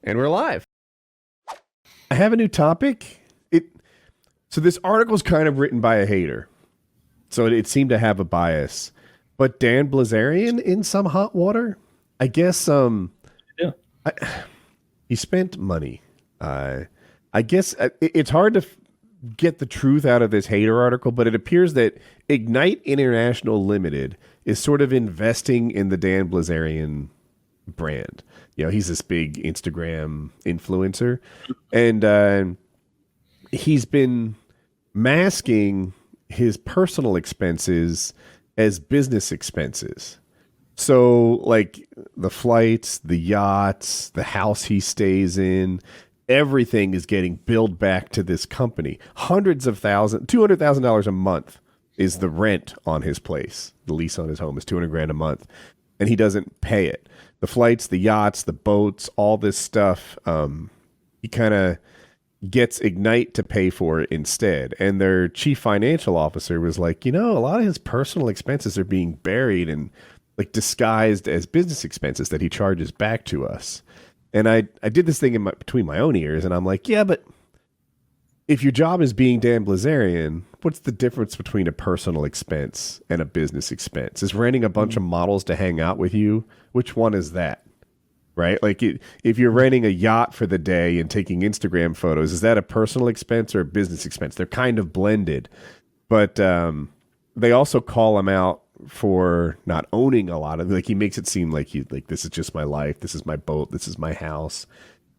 And we're live. I have a new topic. So this article is kind of written by a hater. So it seemed to have a bias. But Dan Bilzerian in some hot water? I guess he spent money. I guess it's hard to get the truth out of this hater article, but it appears that Ignite International Limited is sort of investing in the Dan Bilzerian brand. You know, he's this big Instagram influencer, and he's been masking his personal expenses as business expenses. So, like the flights, the yachts, the house he stays in, everything is getting billed back to this company. $200,000 a month is the rent on his place. The lease on his home is $200,000 a month, and he doesn't pay it. The flights, the yachts, the boats, all this stuff, he kind of gets Ignite to pay for it instead. And their chief financial officer was like, a lot of his personal expenses are being buried and like disguised as business expenses that he charges back to us. And I did this thing between my own ears, and I'm like, yeah, but if your job is being Dan Bilzerian, what's the difference between a personal expense and a business expense? Is renting a bunch of models to hang out with you? Which one is that? Right? Like if you're renting a yacht for the day and taking Instagram photos, is that a personal expense or a business expense? They're kind of blended. But they also call him out for not owning a lot of, like, he makes it seem like this is just my life, this is my boat, this is my house.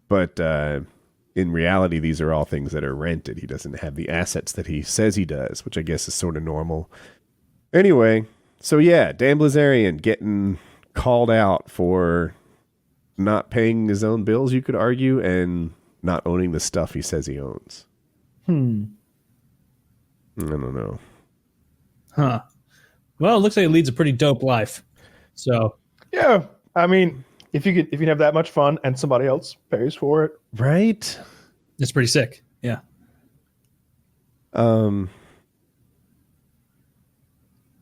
But in reality, these are all things that are rented. He doesn't have the assets that he says he does, which I guess is sort of normal. Anyway, so yeah, Dan Bilzerian getting called out for not paying his own bills, you could argue, and not owning the stuff he says he owns. I don't know. Huh. Well, it looks like it leads a pretty dope life. So yeah, I mean, if you can have that much fun and somebody else pays for it, right? It's pretty sick. Yeah.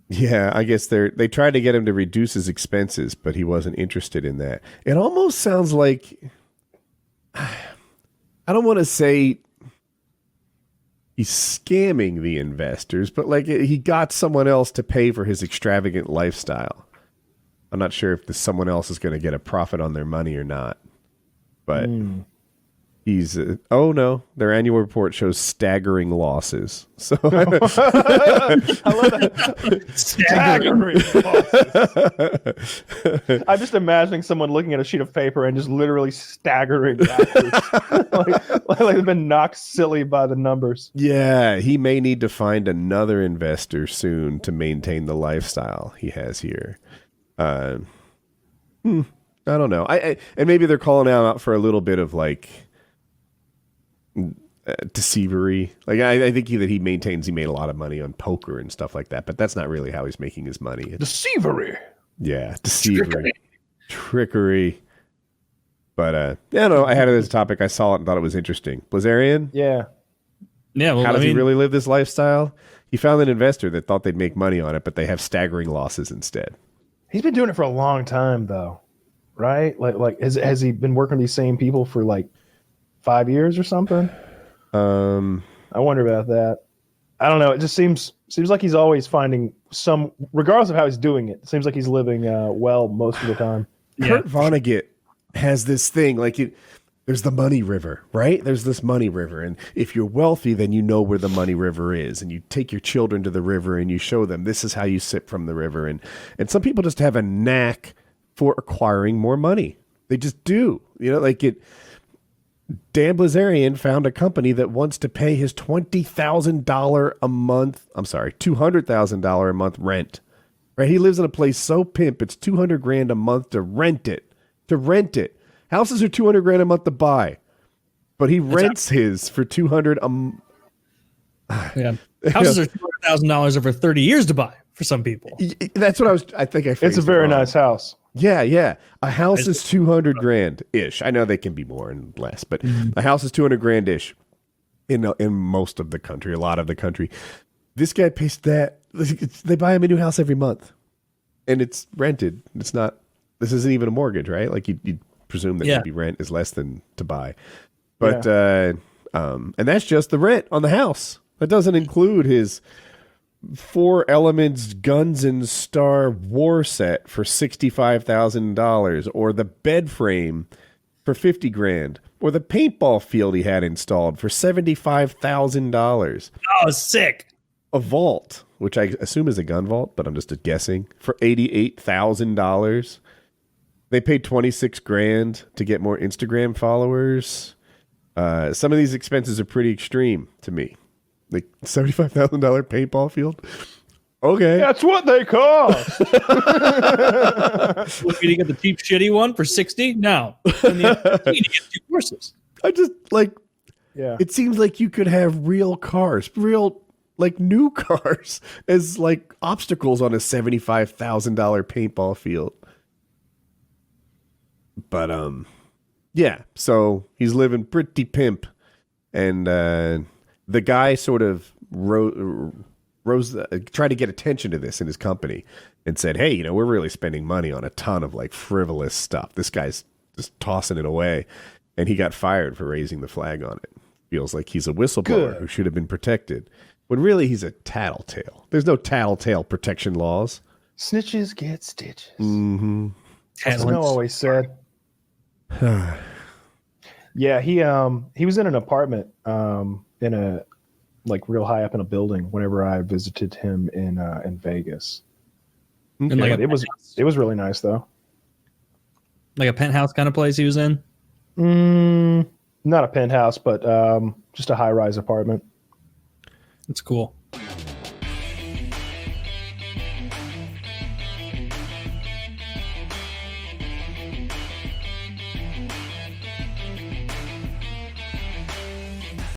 Yeah, I guess they tried to get him to reduce his expenses, but he wasn't interested in that. It almost sounds like, I don't want to say he's scamming the investors, but like he got someone else to pay for his extravagant lifestyle. I'm not sure if someone else is going to get a profit on their money or not, but he's oh no, their annual report shows staggering losses. So I love that. Staggering losses. I'm just imagining someone looking at a sheet of paper and just literally staggering backwards. like they've been knocked silly by the numbers. Yeah, he may need to find another investor soon to maintain the lifestyle he has here. I don't know. And maybe they're calling out for a little bit of like deceivery. Like I think that he maintains he made a lot of money on poker and stuff like that, but that's not really how he's making his money. Deceivery. Yeah, deceivery, trickery. But yeah, no, I had it as a topic. I saw it and thought it was interesting. Bilzerian. Yeah. Well, how does he really live this lifestyle? He found an investor that thought they'd make money on it, but they have staggering losses instead. He's been doing it for a long time, though, right? Like has he been working with these same people for like 5 years or something? I wonder about that. I don't know. It just seems like he's always finding some, regardless of how he's doing it. It seems like he's living well most of the time. Kurt Vonnegut has this thing like there's the money river, right? There's this money river, and if you're wealthy, then you know where the money river is, and you take your children to the river and you show them this is how you sip from the river, and some people just have a knack for acquiring more money. They just do, like it. Dan Bilzerian found a company that wants to pay his $20,000 a month. I'm sorry, $200,000 a month rent. Right? He lives in a place so pimp it's $200,000 a month to rent it. Houses are $200,000 a month to buy, but he rents his for $200,000 a month. Yeah, houses are $200,000 over 30 years to buy for some people. That's what I think. It's a very nice house. Yeah. A house is $200,000 ish. I know they can be more and less, but a house is $200,000 ish in most of the country, a lot of the country. This guy pays that. They buy him a new house every month, and it's rented. It's not. This isn't even a mortgage, right? Like you presume that Yeah. maybe rent is less than to buy. But and that's just the rent on the house. That doesn't include his 4 Elements Guns and Star war set for $65,000, or the bed frame for $50,000, or the paintball field he had installed for $75,000. Oh, sick. A vault, which I assume is a gun vault, but I'm just guessing, for $88,000. They paid $26,000 to get more Instagram followers. Some of these expenses are pretty extreme to me. Like $75,000 paintball field. Okay, That's what they cost. Would you get the cheap, shitty one for 60? No. And the you get 2 courses. I just like. Yeah. It seems like you could have real cars, real like new cars, as like obstacles on a $75,000 paintball field. But yeah. So he's living pretty pimp, and the guy sort of tried to get attention to this in his company and said, hey, we're really spending money on a ton of like frivolous stuff. This guy's just tossing it away. And he got fired for raising the flag on it. Feels like he's a whistleblower who should have been protected, when really he's a tattletale. There's no tattletale protection laws. Snitches get stitches. Mm-hmm. As Snow always said. Yeah, he was in an apartment in a like real high up in a building whenever I visited him in Vegas. And like But it was really nice though. like a penthouse kind of place he was in. Not a penthouse, but just a high rise apartment. That's cool.